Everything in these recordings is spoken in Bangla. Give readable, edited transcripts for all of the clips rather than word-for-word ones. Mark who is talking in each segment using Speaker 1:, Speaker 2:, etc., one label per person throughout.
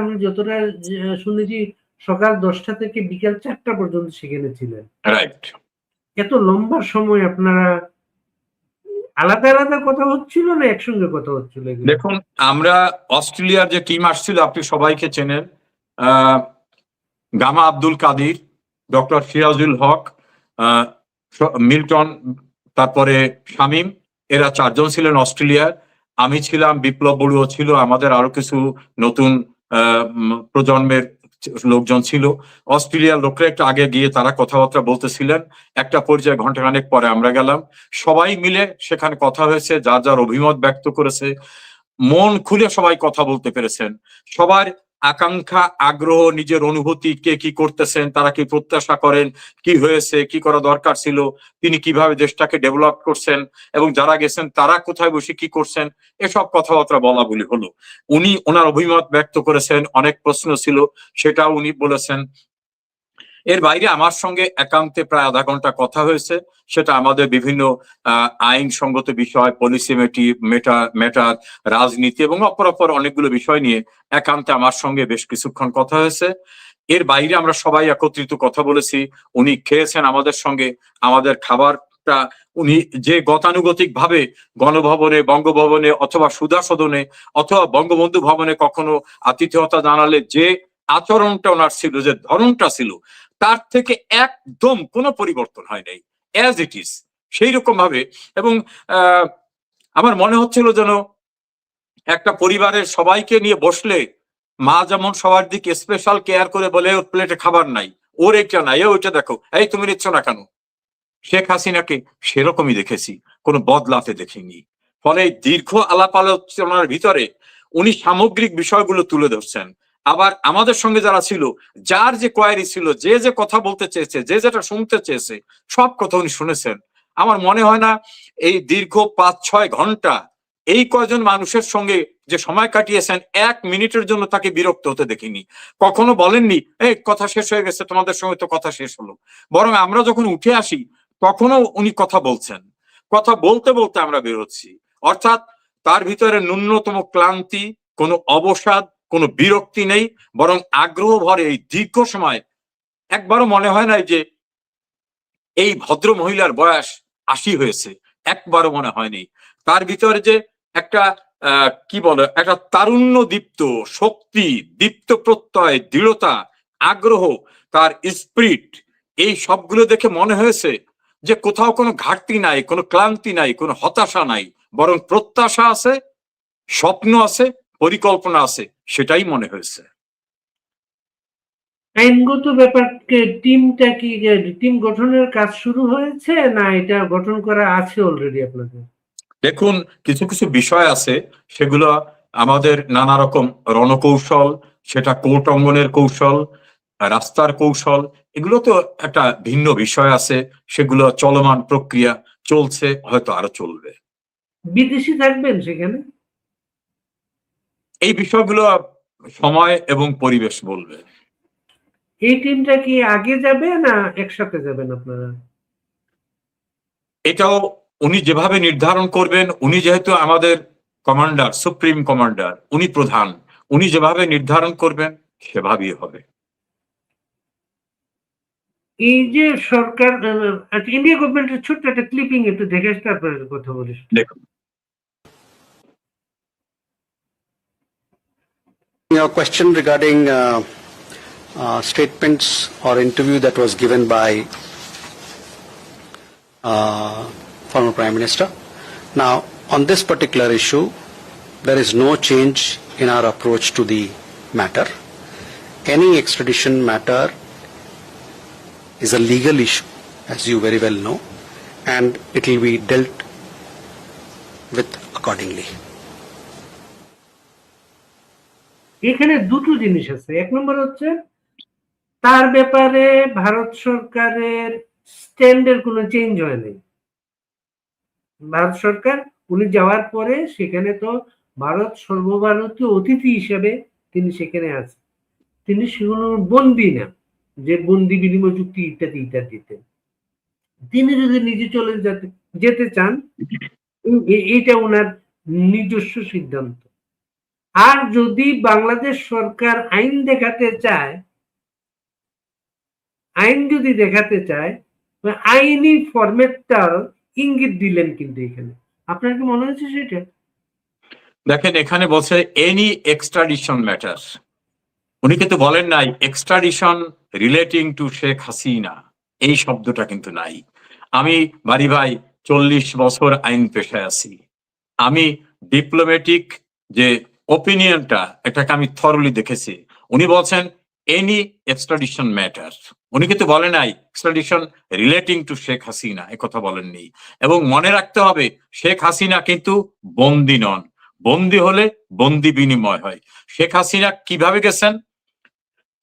Speaker 1: আমি যতটা শুনেছি সকাল 10টা থেকে বিকাল 4টা পর্যন্ত সেখানে ছিলেন।
Speaker 2: রাইট।
Speaker 1: এত লম্বা সময় আপনারা আলাদা আলাদা কথা হচ্ছিল না একসঙ্গে কথা হচ্ছিল?
Speaker 2: দেখুন, আমরা অস্ট্রেলিয়ার যে টিম আসছিল, আপনি সবাইকে চেনেন, গামা আব্দুল কাদির, ডক্টর সিরাজুল হক, মিল্টন, তারপরে শামীম, এরা 4 জন ছিলেন অস্ট্রেলিয়ার। আমি ছিলাম, বিপ্লব বড়ুয়া ছিল, আমাদের আরো কিছু নতুন প্রজন্মের লোকজন ছিল। অস্ট্রেলিয়ার লোকরা একটু আগে গিয়ে তারা কথাবার্তা বলতেছিলেন। একটা পর্যায়ে ঘন্টাখানেক পরে আমরা গেলাম, সবাই মিলে সেখানে কথা হয়েছে, যার যার অভিমত ব্যক্ত করেছে, মন খুলে সবাই কথা বলতে পেরেছেন। সবার আকাঙ্ক্ষা, আগ্রহ, নিজের অনুভূতি, কে কি করতেছেন, তারা কি প্রত্যাশা করেন, কি হয়েছে, কি করা দরকার ছিল, তিনি কিভাবে দেশটাকে ডেভেলপ করছেন, এবং যারা গেছেন তারা কোথায় বসে কি করছেন, এসব কথাবার্তা বলা বলি হলো। উনি ওনার অভিমত ব্যক্ত করেছেন, অনেক প্রশ্ন ছিল, সেটাও উনি বলেছেন। এর বাইরে আমার সঙ্গে একান্তে প্রায় আধা ঘন্টা কথা হয়েছে, সেটা আমাদের বিভিন্ন আইনসঙ্গত বিষয়, পলিসি ম্যাটার, রাজনীতি এবং অপর অনেকগুলো বিষয় নিয়ে একান্তে আমার সঙ্গে বেশ কিছুক্ষণ কথা হয়েছে। এর বাইরে আমরা সবাই একত্রিত কথা বলেছি। উনি খেয়েছেন আমাদের সঙ্গে, আমাদের খাবারটা উনি যে গতানুগতিক ভাবে গণভবনে, বঙ্গভবনে অথবা সুধা সদনে অথবা বঙ্গবন্ধু ভবনে কখনো আতিথেয়তা জানালে যে আচরণটা ওনার ছিল, যে ধরনটা ছিল, তার থেকে একদম কোনো পরিবর্তন হয় নাই, অ্যাজ ইট ইজ সেই রকম ভাবে। এবং আমার মনে হচ্ছিল যেন একটা পরিবারের সবাইকে নিয়ে বসলে মা যেমন সবার দিকে স্পেশাল কেয়ার করে বলে, ওর প্লেটে খাবার নাই, ওর এটা নাই, ওইটা দেখো, এই তুমি নিচ্ছ না কেন। শেখ হাসিনাকে সেরকমই দেখেছি, কোনো বদলাতে দেখিনি। ফলে দীর্ঘ আলাপ আলোচনার ভিতরে উনি সামগ্রিক বিষয়গুলো তুলে ধরছেন। আবার আমাদের সঙ্গে যারা ছিল, যার যে কোয়ারি ছিল, যে যে কথা বলতে চেয়েছে, যে যেটা শুনতে চেয়েছে, সব কথা উনি শুনেছেন। আমার মনে হয় না এই দীর্ঘ 5-6 ঘন্টা এই কয়জন মানুষের সঙ্গে যে সময় কাটিয়েছেন, 1 মিনিটের জন্য তাকে বিরক্ত হতে দেখিনি। কখনো বলেননি এই কথা শেষ হয়ে গেছে, তোমাদের সঙ্গে তো কথা শেষ হলো। বরং আমরা যখন উঠে আসি তখনও উনি কথা বলছেন, কথা বলতে বলতে আমরা বেরোচ্ছি। অর্থাৎ তার ভিতরে ন্যূনতম ক্লান্তি, কোনো অবসাদ, কোনো বিরক্তি নেই, বরং আগ্রহ ভরে এই দীর্ঘ সময় একবারও মনে হয় নাই যে এই ভদ্র মহিলার বয়স 80 হয়েছে, একবারও মনে হয়নি। তার ভিতরে যে একটা কি বলে, একটা তারুণ্য দীপ্ত শক্তি, দীপ্ত প্রত্যয়, দৃঢ়তা, আগ্রহ, তার স্পিরিট, এই সবগুলো দেখে মনে হয়েছে যে কোথাও কোনো ঘাটতি নাই, কোনো ক্লান্তি নাই, কোনো হতাশা নাই, বরং প্রত্যাশা আছে, স্বপ্ন আছে, পরিকল্পনা আছে, সেটাই মনে হয়েছে।
Speaker 1: আইনগত ব্যাপারকে টিমটা কি, টিম গঠনের কাজ শুরু হয়েছে না এটা গঠন করা আছে অলরেডি আপনাদের?
Speaker 2: দেখুন, কিছু কিছু বিষয় আছে, সেগুলো আমাদের নানা রকম রণকৌশল, সেটা কোর্ট অঙ্গনের কৌশল, রাস্তার কৌশল, এগুলো তো একটা ভিন্ন বিষয় আছে, সেগুলো চলমান প্রক্রিয়া চলছে, হয়তো আরো চলবে।
Speaker 1: বিদেশি থাকবেন সেখানে?
Speaker 2: এই বিষয়গুলো সময় এবং পরিবেশ বলবে।
Speaker 1: এই টিমটা কি আগে যাবে না একসাথে যাবেন আপনারা?
Speaker 2: এটাও উনি যেভাবে নির্ধারণ করবেন, উনি যেহেতু আমাদের কমান্ডার, সুপ্রিম কমান্ডার, উনি প্রধান, উনি যেভাবে নির্ধারণ করবেন সেভাবেই হবে।
Speaker 1: এই যে সরকার, ইন্ডিয়া গভর্নমেন্টের ছোট্ট একটা ক্লিপিং একটু দেখে তারপরে কথা বলিস।
Speaker 2: দেখুন,
Speaker 3: your question regarding statements or interview that was given by former Prime Minister. Now, on this particular issue, there is no change in our approach to the matter. Any extradition matter is a legal issue, as you very well know, and it will be dealt with accordingly.
Speaker 1: এখানে দুটো জিনিস আছে। এক নম্বর হচ্ছে তার ব্যাপারে ভারত সরকারের স্ট্যান্ডের কোনো চেঞ্জ হয় নাই। ভারত সরকার উনি যাওয়ার পরে সেখানে তো ভারত সর্বভারতীয় অতিথি হিসেবে তিনি সেখানে আছেন। তিনি সেগুলো বন্দী না, যে বন্দি বিনিময় চুক্তি ইত্যাদি ইত্যাদিতে। তিনি যদি নিজে চলে যেতে চান, এইটা ওনার নিজস্ব সিদ্ধান্ত। আর যদি বাংলাদেশ সরকার আইন দেখাতে চায়, আইন যদি দেখাতে চায়, আইনি ফরম্যাটটার ইঙ্গিত দিলেন কিন্তু এখানে। আপনার কি মনে হচ্ছে সেটা?
Speaker 2: দেখেন, এখানে বলছে এনি এক্সট্রাডিশন ম্যাটার। উনি কিন্তু বলেন নাই extradition relating to Sheikh Hasina, এই শব্দটা কিন্তু নাই। আমি বাড়ি ভাই 40 বছর আইন পেশায় আছি, আমি ডিপ্লোম্যাটিক যে ওপিনিয়নটা, এটাকে আমি থরলি দেখেছি। উনি বলছেন এনি এক্সট্রাডিশন ম্যাটার, উনি কিন্তু বলেন নাই extradition relating to Sheikh Hasina, কথা বলেননি। এবং মনে রাখতে হবে, শেখ হাসিনা কিন্তু বন্দী নন, বন্দী হলে বন্দি বিনিময় হয়। শেখ হাসিনা কিভাবে গেছেন,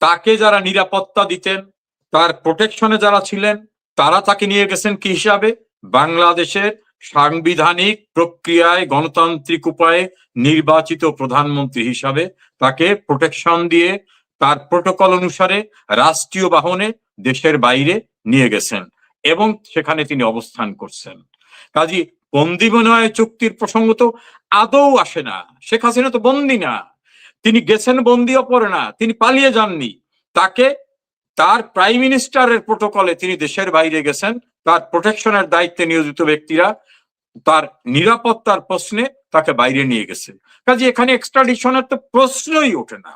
Speaker 2: তাকে যারা নিরাপত্তা দিতেন, তার প্রোটেকশনে যারা ছিলেন, তারা তাকে নিয়ে গেছেন কি হিসাবে, বাংলাদেশের সাংবিধানিক প্রক্রিয়ায় গণতান্ত্রিক উপায়ে নির্বাচিত প্রধানমন্ত্রী হিসাবে তাকে প্রোটেকশন দিয়ে তার প্রোটোকল অনুসারে রাষ্ট্রীয় বাহনে দেশের বাইরে নিয়ে গেছেন এবং সেখানে তিনি অবস্থান করছেন। কাজী বন্দি বিনিময় চুক্তির প্রসঙ্গ তো আদৌ আসে না। শেখ হাসিনা তো বন্দি না, তিনি গেছেন বন্দিও পড়ে না, তিনি পালিয়ে যাননি। তাকে তার প্রাইম মিনিস্টারের প্রোটোকলে তিনি দেশের বাইরে গেছেন, তার প্রোটেকশনের দায়িত্বে নিয়োজিত ব্যক্তিরা তার নিরাপত্তার প্রশ্নে তাকে বাইরে নিয়ে গেছে। কাজে এখানে এক্সট্রাডিশনের তো প্রশ্নই ওঠে না,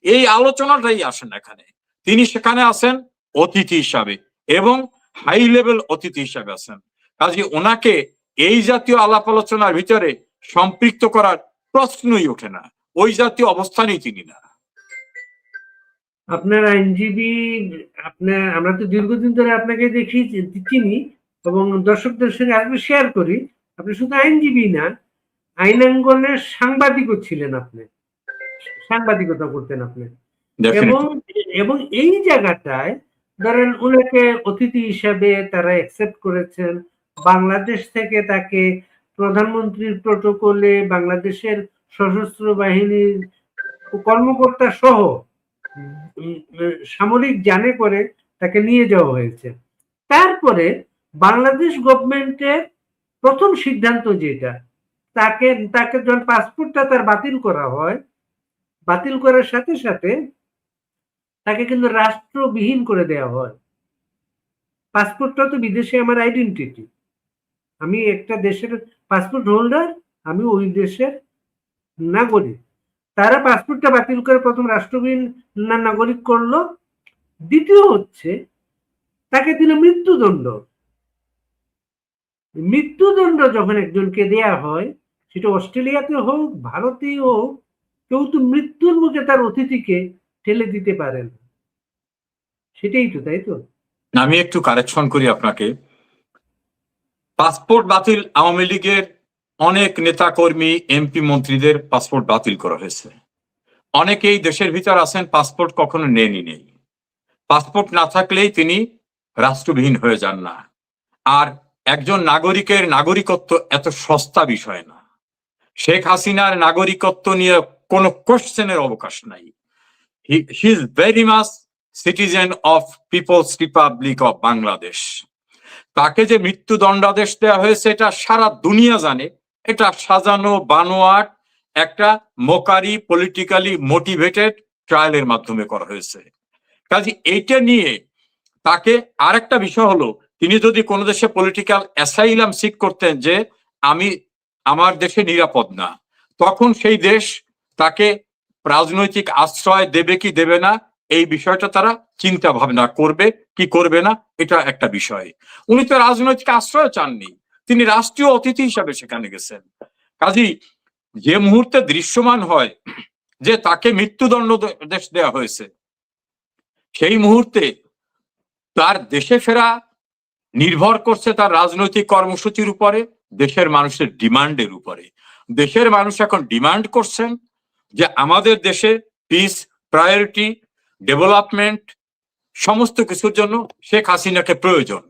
Speaker 2: এই আলোচনাটাই আসে না এখানে। তিনি সেখানে আছেন অতিথি হিসাবে এবং হাই লেভেল অতিথি হিসাবে আছেন। কাজে ওনাকে এই জাতীয় আলাপ আলোচনার ভিতরে সম্পৃক্ত করার প্রশ্নই ওঠে না, ওই জাতীয় অবস্থানেই তিনি না।
Speaker 1: আপনার আইনজীবী, আপনার, আমরা তো দীর্ঘদিন ধরে আপনাকে দেখি, চিনি এবং দর্শকদের সঙ্গে আরেকটু শেয়ার করি, আপনি শুধু আইনজীবী না, আইনাঙ্গনের সাংবাদিকও ছিলেন, আপনি সাংবাদিকতা করতেন আপনি। এবং এবং এই জায়গাটায় ধরেন উনাকে অতিথি হিসাবে তারা অ্যাকসেপ্ট করেছেন, বাংলাদেশ থেকে তাকে প্রধানমন্ত্রীর প্রোটোকলে বাংলাদেশের সশস্ত্র বাহিনীর কর্মকর্তা সহ সামরিক যানে করে তাকে নিয়ে যাওয়া হয়েছে। তারপরে বাংলাদেশ গভর্নমেন্টের প্রথম সিদ্ধান্ত যেটা, তাকে তাকে যখন পাসপোর্টটা তার বাতিল করা হয়, বাতিল করার সাথে সাথে তাকে কিন্তু রাষ্ট্রবিহীন করে দেওয়া হয়। পাসপোর্টটা তো বিদেশে আমার আইডেন্টিটি, আমি একটা দেশের পাসপোর্ট হোল্ডার, আমি ওই দেশের নাগরিক। তারা পাসপোর্টটা বাতিল করে প্রথম রাষ্ট্রবিহীন নাগরিক করলো। দ্বিতীয় হচ্ছে তাকে দিল মৃত্যুদণ্ড। মৃত্যুদণ্ড যখন একজনকে দেয়া হয়, সেটা অস্ট্রেলিয়াতে হোক, ভারতেই হোক, কেউ তো মৃত্যুর মুখে তার অতিথিকে ঠেলে দিতে পারেন, সেটাই তো, তাই তো?
Speaker 2: আমি একটু কারেকশন করি আপনাকে। পাসপোর্ট বাতিল, আওয়ামী লীগের অনেক নেতা কর্মী, এমপি, মন্ত্রীদের পাসপোর্ট বাতিল করা হয়েছে। অনেকেই দেশের ভিতর আছেন পাসপোর্ট কখনো নেই। পাসপোর্ট না থাকলেই তিনি রাষ্ট্রবিহীন হয়ে যান না। আর একজন নাগরিকের নাগরিকত্ব এত সস্তা বিষয় না। শেখ হাসিনার নাগরিকত্ব নিয়ে কোনো কোশ্চেনের অবকাশ নাই। He is very much citizen of People's Republic of Bangladesh. তাকে যে মৃত্যুদণ্ডাদেশ দেওয়া হয়েছে এটা সারা দুনিয়া জানে, এটা সাজানো বানোয়াট একটা মোকারি পলিটিক্যালি মোটিভেটেড ট্রায়ালের মাধ্যমে করা হয়েছে। কাজে এইটা নিয়ে তাকে আরেকটা বিষয় হলো, তিনি যদি কোনো দেশে পলিটিক্যাল অ্যাসাইলাম সিক করতেন যে আমি আমার দেশে নিরাপদ না, তখন সেই দেশ তাকে রাজনৈতিক আশ্রয় দেবে কি দেবে না, এই বিষয়টা তারা চিন্তা ভাবনা করবে কি করবে না, এটা একটা বিষয়। উনি তো রাজনৈতিক আশ্রয় চাননি, তিনি রাষ্ট্রীয় অতিথি হিসাবে সেখানে গেছেন। কাজেই যে মুহূর্তে দৃশ্যমান হয় যে তাকে মৃত্যুদণ্ড দেওয়া হয়েছে, সেই মুহূর্তে তার দেশে ফেরা নির্ভর করছে তার রাজনৈতিক কর্মসূচির উপরে, দেশের মানুষের ডিমান্ডের উপরে। দেশের মানুষ এখন ডিমান্ড করছেন যে আমাদের দেশে পিস, প্রায়োরিটি, ডেভেলপমেন্ট, সমস্ত কিছুর জন্য শেখ হাসিনাকে প্রয়োজন।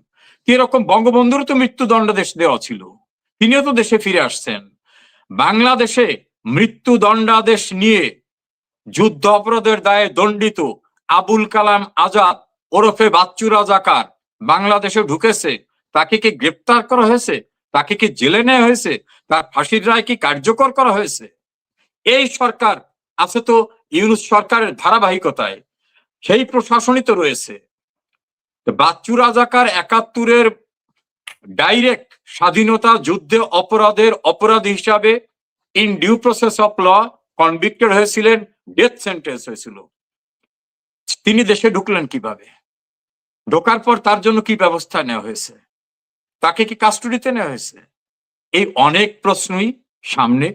Speaker 2: এরকম বঙ্গবন্ধুরও তো মৃত্যুদণ্ডাদেশ দেওয়া ছিল, তিনিও তো দেশে ফিরে আসছেন। বাংলাদেশে মৃত্যুদণ্ডাদেশ নিয়ে যুদ্ধ অপরাধের দায়ে দণ্ডিত আবুল কালাম আজাদ ওরফে বাচ্চু রাজাকার বাংলাদেশে ঢুকেছে, তাকে কি গ্রেপ্তার করা হয়েছে? তাকে কি জেলে নেওয়া হয়েছে? তার ফাঁসির রায় কি কার্যকর করা হয়েছে? এই সরকার আছে তো ইউনূস সরকারের ধারাবাহিকতায়, সেই প্রশাসনই তো রয়েছে। বাচ্চু রাজাকার ৭১-এর ডাইরেক্ট স্বাধীনতা যুদ্ধে অপরাধের অপরাধী হিসাবে in due process of law convicted হয়েছিলেন, ডেথ সেন্টেন্স হয়েছিল। তিনি দেশে ঢুকলেন কিভাবে? ঢোকার পর তার জন্য কি ব্যবস্থা নেওয়া হয়েছে? তাকে কি কাস্টডিতে নেওয়া হয়েছে? এই অনেক প্রশ্নই সামনে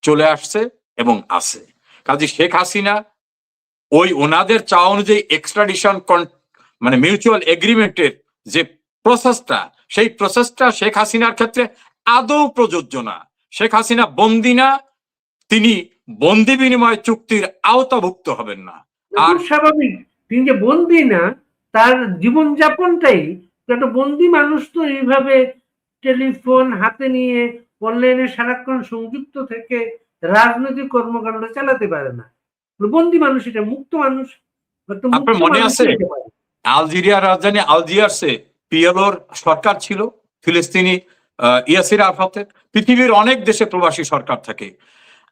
Speaker 2: চলে আসছে এবং আছে। কাজে শেখ হাসিনা ওই ওনাদের চাওয়া অনুযায়ী এক্সট্রাডিশন মানে মিউচুয়াল এগ্রিমেন্টের যে প্রসেসটা, সেই প্রসেসটা শেখ হাসিনার ক্ষেত্রে আদৌ প্রযোজ্য না। শেখ হাসিনা বন্দী না, তিনি বন্দি বিনিময় চুক্তির আওতাভুক্ত হবেন না।
Speaker 1: আর স্বাভাবিক, তিনি যে বন্দী না, তার জীবনযাপনটাই একটা বন্দী মানুষ তো এইভাবে টেলিফোন হাতে নিয়ে অনলাইনে সারাক্ষণ সংযুক্ত থেকে রাজনৈতিক কর্মকাণ্ড চালাতে পারে না। বন্দী মানুষ, এটা মুক্ত মানুষ।
Speaker 2: আপনার মনে আছে আলজেরিয়ার রাজধানী আলজিয়ার্সে পিএলওর সরকার ছিল, ফিলিস্তিনি ইয়াসির আরাফাতের। পৃথিবীর অনেক দেশে প্রবাসী সরকার থাকে।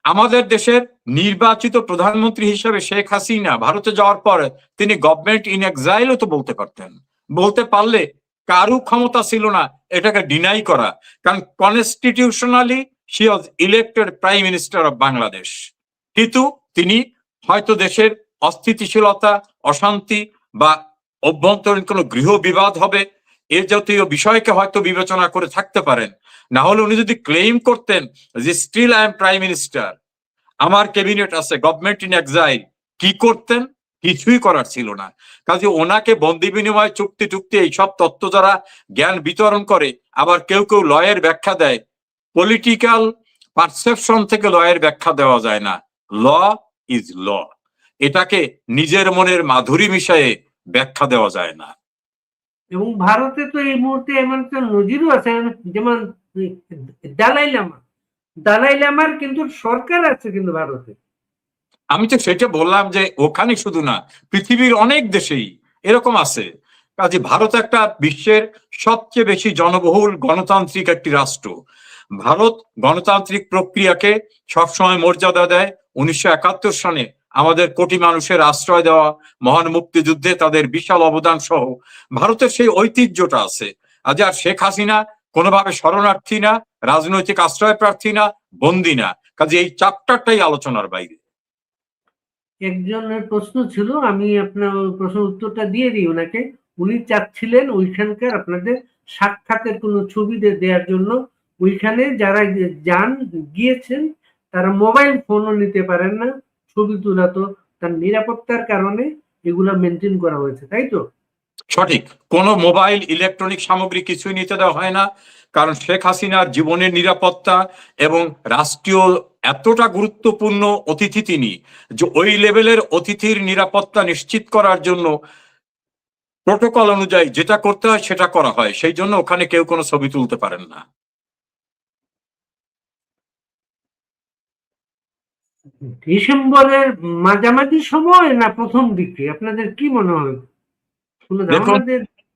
Speaker 2: আমাদের দেশের নির্বাচিত প্রধানমন্ত্রী হিসেবে শেখ হাসিনা ভারতে যাওয়ার পর তিনি গভর্নমেন্ট ইন এক্সাইলও তো বলতে পারতেন। বলতে পারলে কারু ক্ষমতা ছিল না এটাকে ডিনাই করা, কারণ constitutionally she was elected prime minister of Bangladesh. কিন্তু তিনি হয়তো দেশের অস্থিতিশীলতা, অশান্তি বা অভ্যন্তরীণ কোনো গৃহ বিবাদ হবে এ জাতীয় বিষয়কে হয়তো বিবেচনা করে থাকতে পারেন। না হলে উনি যদি ক্লেম করতেন যে still I am prime minister, আমার ক্যাবিনেট আছে, গভর্নমেন্ট ইন এক্সাইল, কি করতেন? কিছুই করার ছিল না। কাজে ওনাকে বন্দি বিনিময় চুক্তি টুক্তি এইসব তত্ত্ব যারা জ্ঞান বিতরণ করে, আবার কেউ কেউ লয়ের ব্যাখ্যা দেয়, পলিটিক্যাল পারসেপশন থেকে লয়ের ব্যাখ্যা দেওয়া যায় না। ল ইজ ল, এটাকে নিজের মনের মাধুরী মিশায়ে ব্যাখ্যা দেওয়া যায় না।
Speaker 1: এবং ভারতে তো এই মুহূর্তে এমন একটা নজিরও আছে, যেমন দালাই লামার কিন্তু সরকার আছে কিন্তু ভারতে।
Speaker 2: আমি তো সেটা বললাম যে ওখানে শুধু না, পৃথিবীর অনেক দেশেই এরকম আছে। কাজে ভারত একটা বিশ্বের সবচেয়ে বেশি জনবহুল গণতান্ত্রিক একটি রাষ্ট্র। ভারত গণতান্ত্রিক প্রক্রিয়াকে সবসময় মর্যাদা দেয়। 1971 সনে আমাদের কোটি মানুষের আশ্রয় দেওয়া, মহান মুক্তিযুদ্ধে তাদের বিশাল অবদান সহ ভারতের সেই ঐতিহ্যটা আছে। আজ আর শেখ হাসিনা কোনোভাবে শরণার্থী না, রাজনৈতিক আশ্রয় প্রার্থী না, বন্দী না। কাজে এই চ্যাপ্টারটাই আলোচনার বাইরে।
Speaker 1: একজনের প্রশ্ন ছিল, আমি আপনার প্রশ্ন উত্তরটা দিয়ে দিই ওনাকে। উনি চাচ্ছিলেন ওইখানকার আপনাদের সাক্ষাতের কোনো ছবি দেওয়ার জন্য। ওইখানে যারা গিয়েছেন তারা মোবাইল ফোনও নিতে পারেন না, ছবি তোলা তো তার নিরাপত্তার কারণে এগুলা মেনটেন করা হয়েছে, তাই তো?
Speaker 2: সঠিক, কোনো মোবাইল ইলেকট্রনিক সামগ্রী কিছুই নিতে দেওয়া হয় না, কারণ শেখ হাসিনার জীবনের নিরাপত্তা এবং রাষ্ট্রীয় এতটা গুরুত্বপূর্ণ অতিথি তিনি যে ওই লেভেলের অতিথির নিরাপত্তা নিশ্চিত করার জন্য প্রোটোকল অনুযায়ী যেটা করতে হয় সেটা করা হয়। সেই জন্য ওখানে কেউ কোনো ছবি তুলতে পারেন না।
Speaker 1: ডিসেম্বরের মাঝামাঝি সময় না প্রথম দিকে, আপনাদের কি মনে হয়?
Speaker 2: দেখুন,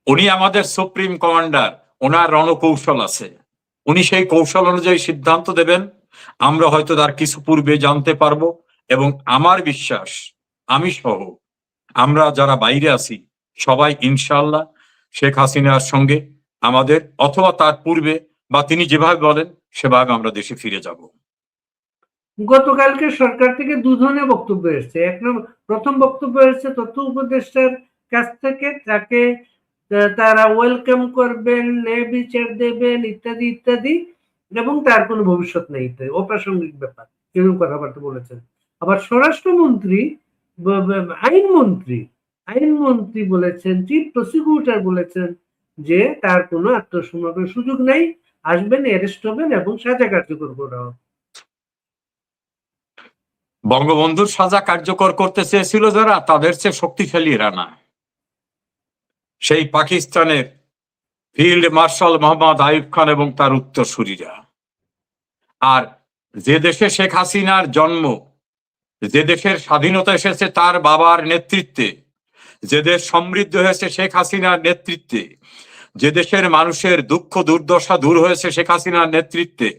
Speaker 2: উনি আমাদের সুপ্রিম কমান্ডার, ওনার রণকৌশল আছে, উনি সেই কৌশল অনুযায়ী সিদ্ধান্ত দেবেন। আমরা হয়তো তার কিছু পূর্বে জানতে পারবো, এবং আমার বিশ্বাস আমি সহ আমরা যারা বাইরে আছি সবাই ইনশাআল্লাহ শেখ হাসিনার সঙ্গে আমাদের অথবা তার পূর্বে বা তিনি যেভাবে বলেন সেভাবে আমরা দেশে ফিরে যাব।
Speaker 1: গতকালকে সরকার থেকে দু ধরনের বক্তব্য এসেছে। এক নম্বর, প্রথম বক্তব্য এসেছে তথ্য উপদেষ্টার কাছ থেকে, তাকে তারা ওয়েলকাম করবেন, ন্যায় বিচার দেবেন ইত্যাদি ইত্যাদি, এবং তার কোনো ভবিষ্যৎ নেই, অপ্রাসঙ্গিক ব্যাপার এরকম কথাবার্তা বলেছেন। আবার স্বরাষ্ট্রমন্ত্রী, আইনমন্ত্রী বলেছেন, চিফ প্রসিকিউটর বলেছেন যে তার কোনো আত্মসমর্পণের সুযোগ নেই, আসবেন, অ্যারেস্ট হবেন এবং সাজা কার্যকর করা হবে।
Speaker 2: বঙ্গবন্ধুর সাজা কার্যকর করতে চেয়েছিল যারা, তাদের চেয়ে শক্তিশালী এরা না। সেই পাকিস্তানের ফিল্ড মার্শাল মোহাম্মদ আইয়ুব খান এবং তার উত্তরসূরিরা। আর যে দেশে শেখ হাসিনার জন্ম, যে দেশের স্বাধীনতা এসেছে তার বাবার নেতৃত্বে, যে দেশ সমৃদ্ধ হয়েছে শেখ হাসিনার নেতৃত্বে, যে দেশের মানুষের দুঃখ দুর্দশা দূর হয়েছে শেখ হাসিনার নেতৃত্বে,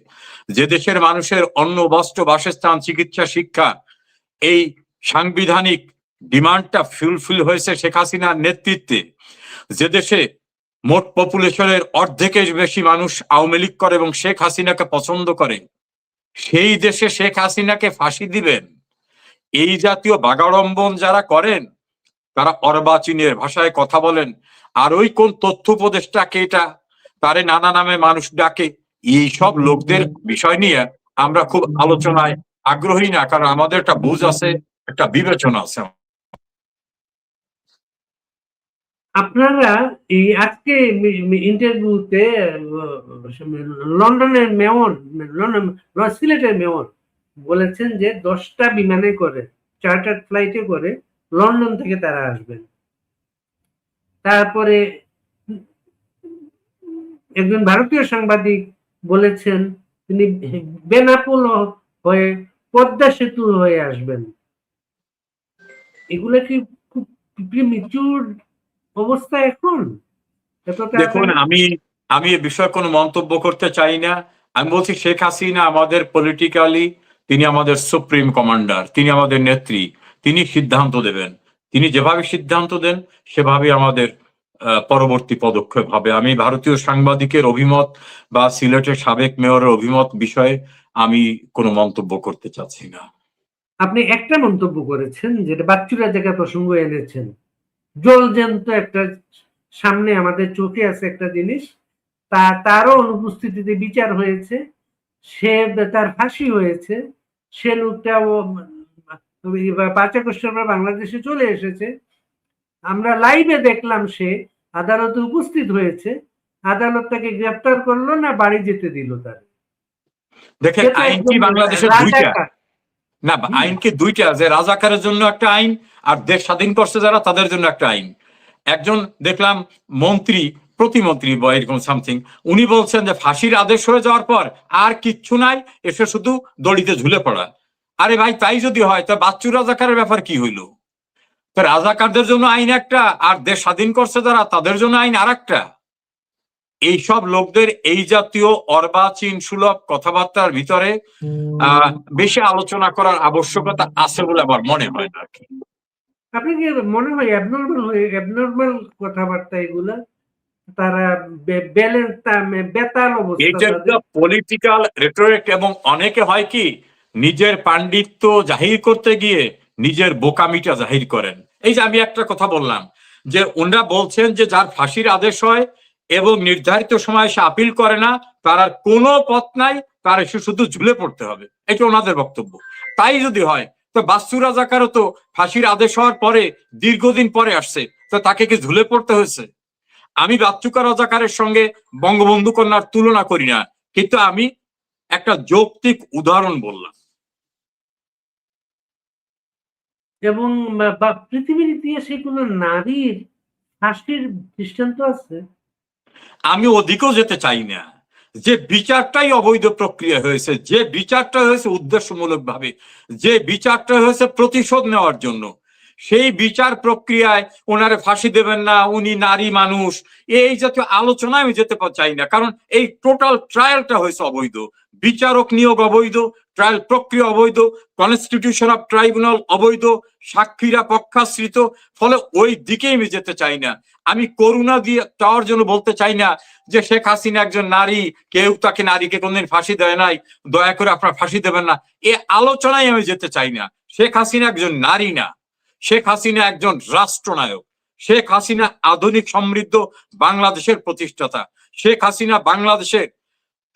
Speaker 2: যে দেশের মানুষের অন্ন, বস্ত্র, বাসস্থান, চিকিৎসা, শিক্ষা এই সাংবিধানিক ডিমান্ডটা ফুলফিল হয়েছে শেখ হাসিনার নেতৃত্বে। যে দেশে মোট পপুলেশনের অর্ধেকের বেশি মানুষ আওয়ামী লীগ করে এবং শেখ হাসিনাকে পছন্দ করে, সেই দেশে শেখ হাসিনাকে ফাঁসি দিবেন? এই জাতীয় বাগাড়ম্বন যারা করেন তারা অর্বাচীনের ভাষায় কথা বলেন, আর ওই কোন তথ্য উপদেষ্টাকে এটা তারে নানা নামে মানুষ ডাকে। এইসব লোকদের বিষয় নিয়ে আমরা খুব আলোচনায় আগ্রহী না, কারণ আমাদের একটা বুঝ আছে, একটা বিবেচনা আছে।
Speaker 1: আপনারা এই আজকে ইন্টারভিউতে লন্ডনের মেয়র, সিলেটের মেয়র বলেছেন যে 10টা বিমানে করে, চার্টার ফ্লাইটে করে লন্ডন থেকে তারা আসবেন। তারপরে একজন ভারতীয় সাংবাদিক বলেছেন তিনি বেনাপোল হয়ে পদ্মা সেতু হয়ে আসবেন। এগুলো কি খুব প্রিমিচুর অবস্থা এখন?
Speaker 2: দেখুন, আমি এ বিষয়ে কোনো মন্তব্য করতে চাই না। আমি বলছি শেখ হাসিনা আমাদের পলিটিক্যালি, তিনি আমাদের সুপ্রিম কমান্ডার, তিনি আমাদের নেত্রী, তিনি সিদ্ধান্ত দেবেন। তিনি যেভাবে সিদ্ধান্ত দেন সেভাবে আমাদের পরবর্তী পদক্ষেপ হবে। আমি ভারতীয় সাংবাদিকের অভিমত বা সিলেটের সাবেক মেয়রের অভিমত বিষয়ে আমি কোনো মন্তব্য করতে চাচ্ছি না।
Speaker 1: আপনি একটা মন্তব্য করেছেন, যেটা বাচ্চুরা জায়গা প্রসঙ্গ এনেছেন, জলজ্যান্ত একটা সামনে আমাদের চোখে আছে একটা জিনিস, তারও অনুপস্থিতিতে বিচার হয়েছে, তার ফাঁসি হয়েছে, সে লোকটা 5 আগস্ট বাংলাদেশে চলে এসেছে, আমরা লাইভে দেখলাম সে আদালতে উপস্থিত হয়েছে, আদালত তাকে গ্রেফতার করলো না বাড়ি যেতে দিল। তার
Speaker 2: দেখেন, আইন কি বাংলাদেশের দুইটা? না, আইন কি দুইটা, যে রাজাকারের জন্য একটা আইন আর দেশ স্বাধীন করছে যারা তাদের জন্য একটা আইন। একজন দেখলাম মন্ত্রী, প্রতিমন্ত্রী বা এরকম সামথিং, উনি বলছেন যে ফাঁসির আদেশ হয়ে যাওয়ার পর আর কিচ্ছু নাই, এসে শুধু দড়িতে ঝুলে পড়া। আরে ভাই, তাই যদি হয় তো বাচ্চু রাজাকারের ব্যাপার কি হইল? তো রাজাকারদের জন্য আইন একটা, আর দেশ স্বাধীন করছে যারা তাদের জন্য আইন আর একটা। এইসব লোকদের এই জাতীয় অর্বাচীন সুলভ কথাবার্তার ভিতরে বেশি আলোচনা করার আবশ্যকতা আছে বলে আমার মনে হয় না। আর কি
Speaker 1: আপনি কি মনে হয় অ্যাবনর্মাল কথাবার্তা এগুলা? তারা বেতাল অবস্থা,
Speaker 2: পলিটিক্যাল রেটরিক, এবং অনেকে হয় কি নিজের পাণ্ডিত্য জাহির করতে গিয়ে নিজের বোকামিটা জাহির করেন। এই যে আমি একটা কথা বললাম যে ওনারা বলছেন যে যার ফাঁসির আদেশ হয় এবং নির্ধারিত সময় সে আপিল করে না, তার আর কোনো পথ নাই, তার এসে শুধু ঝুলে পড়তে হবে, এটা ওনাদের বক্তব্য। তাই যদি হয় তো বাচ্চু রাজাকারও তো ফাঁসির আদেশ হওয়ার পরে দীর্ঘদিন পরে আসছে, তো তাকে কি ঝুলে পড়তে হয়েছে? আমি বাচ্চুকা রাজাকারের সঙ্গে বঙ্গবন্ধু কন্যার তুলনা করি না, কিন্তু আমি একটা যৌক্তিক উদাহরণ বললাম।
Speaker 1: এবং পৃথিবীর ইতিহাসে কোনো নারীর ফাঁসির দৃষ্টান্ত আছে?
Speaker 2: আমি ওদিকেও যেতে চাই না। যে বিচারটাই অবৈধ প্রক্রিয়া হয়েছে, যে বিচারটা হয়েছে উদ্দেশ্যমূলক ভাবে, যে বিচারটা হয়েছে প্রতিশোধ নেওয়ার জন্য, সেই বিচার প্রক্রিয়ায় ওনারে ফাঁসি দেবেন না, উনি নারী মানুষ, এই জাতীয় আলোচনায় আমি যেতে চাই না। কারণ এই টোটাল ট্রায়ালটা হয়েছে অবৈধ, বিচারক নিয়োগ অবৈধ, ট্রায়াল প্রক্রিয়া অবৈধ, কনস্টিটিউশন অফ ট্রাইব্যুনাল অবৈধ, সাক্ষীরা পক্ষাশ্রিত। ফলে ওই দিকেই আমি যেতে চাই না। আমি করুণা দিয়ে চাওয়ার জন্য বলতে চাই না যে শেখ হাসিনা একজন নারী, কেউ তাকে নারীকে কোনদিন ফাঁসি দেয় নাই, দয়া করে আপনার ফাঁসি দেবেন না, এ আলোচনায় আমি যেতে চাই না। শেখ হাসিনা একজন নারী না, শেখ হাসিনা একজন রাষ্ট্রনায়ক। শেখ হাসিনা আধুনিক সমৃদ্ধ বাংলাদেশের প্রতিষ্ঠাতা। শেখ হাসিনা বাংলাদেশের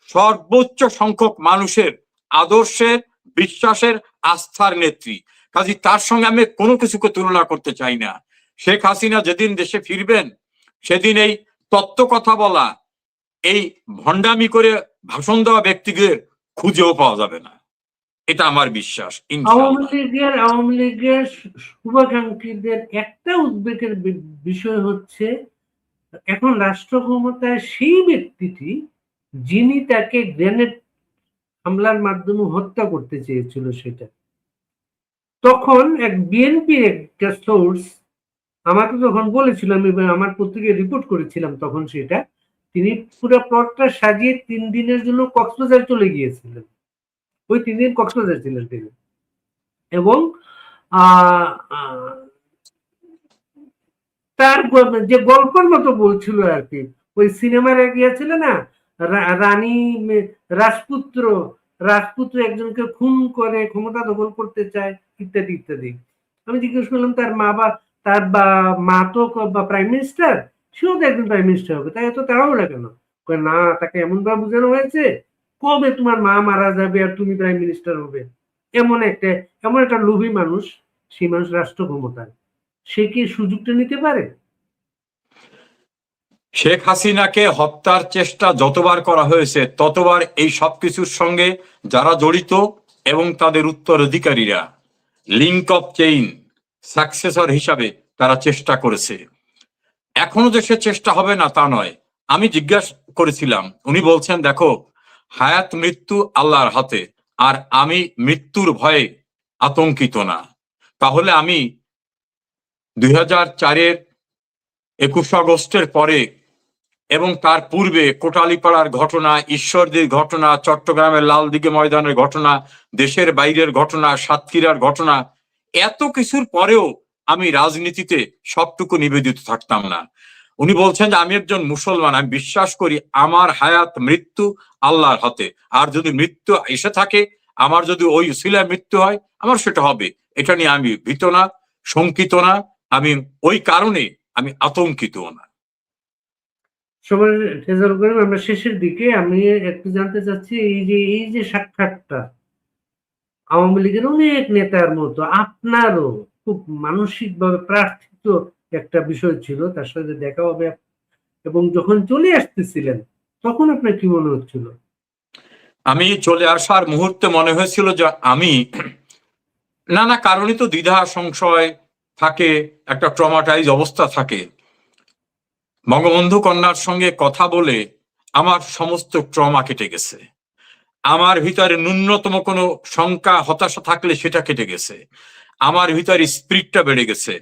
Speaker 2: সর্বোচ্চ সংখ্যক মানুষের আদর্শের, বিশ্বাসের, আস্থার নেত্রী। কাজে তার সঙ্গে আমি কোনো কিছুকে তুলনা করতে চাই না। শেখ হাসিনা যেদিন দেশে ফিরবেন সেদিন এই তত্ত্ব কথা বলা, এই ভণ্ডামি করে ভাষণ দেওয়া ব্যক্তিদের খুঁজেও পাওয়া যাবে না, এটা আমার বিশ্বাস।
Speaker 1: আওয়ামী লীগের শুভাকাঙ্ক্ষীদের একটা উদ্বেগের বিষয় হচ্ছে এখন রাষ্ট্র ক্ষমতায় সেই ব্যক্তিটি যিনি তাকে গ্রেনেড হামলার মাধ্যমে হত্যা করতে চেয়েছিল, সেটা তখন এক বিএনপির একটা সোর্স আমাকে যখন বলেছিল, আমি আমার পত্রিকায় রিপোর্ট করেছিলাম তখন, সেটা তিনি পুরো প্লটটা সাজিয়ে 3 দিনের জন্য কক্সবাজার চলে গিয়েছিলেন। ওই 3 দিন কক্সবাজার ছিলেন তিনি, এবং আহ, আহ, তার যে গল্পের মতো বলছিল আর কি, ওই সিনেমার গিয়েছিল না, রানী রাজপুত্র, রাজপুত্র একজনকে খুন করে ক্ষমতা দখল করতে চায়, ইত্যাদি ইত্যাদি। আমি জিজ্ঞেস করলাম তার মা বা তার মা তো প্রাইম মিনিস্টার, সেও তো একজন প্রাইম মিনিস্টার হবে, তাই এত তাড়াহুড়া কেন? না, তাকে এমন ভাবে বোঝানো হয়েছে কবে তোমার মা মারা যাবে আর তুমি প্রাইম মিনিস্টার হবে। এমন একটা লোভী মানুষ, সেই মানুষ রাষ্ট্র ক্ষমতায়, সে কি সুযোগটা নিতে পারে?
Speaker 2: শেখ হাসিনাকে হত্যার চেষ্টা যতবার করা হয়েছে ততবার এই সবকিছুর সঙ্গে যারা জড়িত এবং তাদের উত্তরাধিকারীরা লিঙ্ক অফ চেইন সাকসেসর হিসাবে তারা চেষ্টা করেছে। এখনো যে সে চেষ্টা হবে না তা নয়। আমি জিজ্ঞাসা করেছিলাম, উনি বলছেন দেখো হায়াত মৃত্যু আল্লাহর হাতে, আর আমি মৃত্যুর ভয়ে আতঙ্কিত না। তাহলে আমি 2004-এর 21 আগস্টের পরে এবং তার পূর্বে কোটালীপাড়ার ঘটনা, ঈশ্বরদীর ঘটনা, চট্টগ্রামের লালদিঘি ময়দানের ঘটনা, দেশের বাইরের ঘটনা, সাতক্ষীরার ঘটনা, এত কিছুর পরেও আমি রাজনীতিতে সবটুকু নিবেদিত থাকতাম না। উনি বলছেন যে আমি একজন মুসলমান, আমি বিশ্বাস করি আমার হায়াত মৃত্যু আল্লাহর হাতে, আর যদি মৃত্যু এসে থাকে, আমার যদি ওই উসিলায় মৃত্যু হয়, আমার সেটা হবে। এটা নিয়ে আমি ভীত না, শঙ্কিত না, আমি ওই কারণে আমি আতঙ্কিত না।
Speaker 1: সময় রেজাল্ট করেন, আমরা শেষের দিকে আমি একটু জানতে চাচ্ছি, এই যে সাক্ষাৎটা আওয়ামী লীগের অনেক নেতার মতো আপনারও খুব মানসিকভাবে প্রার্থিত একটা বিষয় ছিল, তার সাথে দেখা হবে, এবং যখন চলে আসতেছিলেন তখন আপনার কি মনে হচ্ছিল?
Speaker 2: আমি চলে আসার মুহূর্তে মনে হয়েছিল যে আমি নানা কারণে তো দ্বিধা সংশয় থাকে, একটা ট্রমাটাইজ অবস্থা থাকে। বঙ্গবন্ধু কন্যার সঙ্গে কথা বলে আমার সমস্ত ট্রমা কেটে গেছে। আমার ভিতরে ন্যূনতম কোনো শঙ্কা হতাশা থাকলে সেটা কেটে গেছে। আমার ভিতরে স্পিরিটটা বেড়ে গেছে।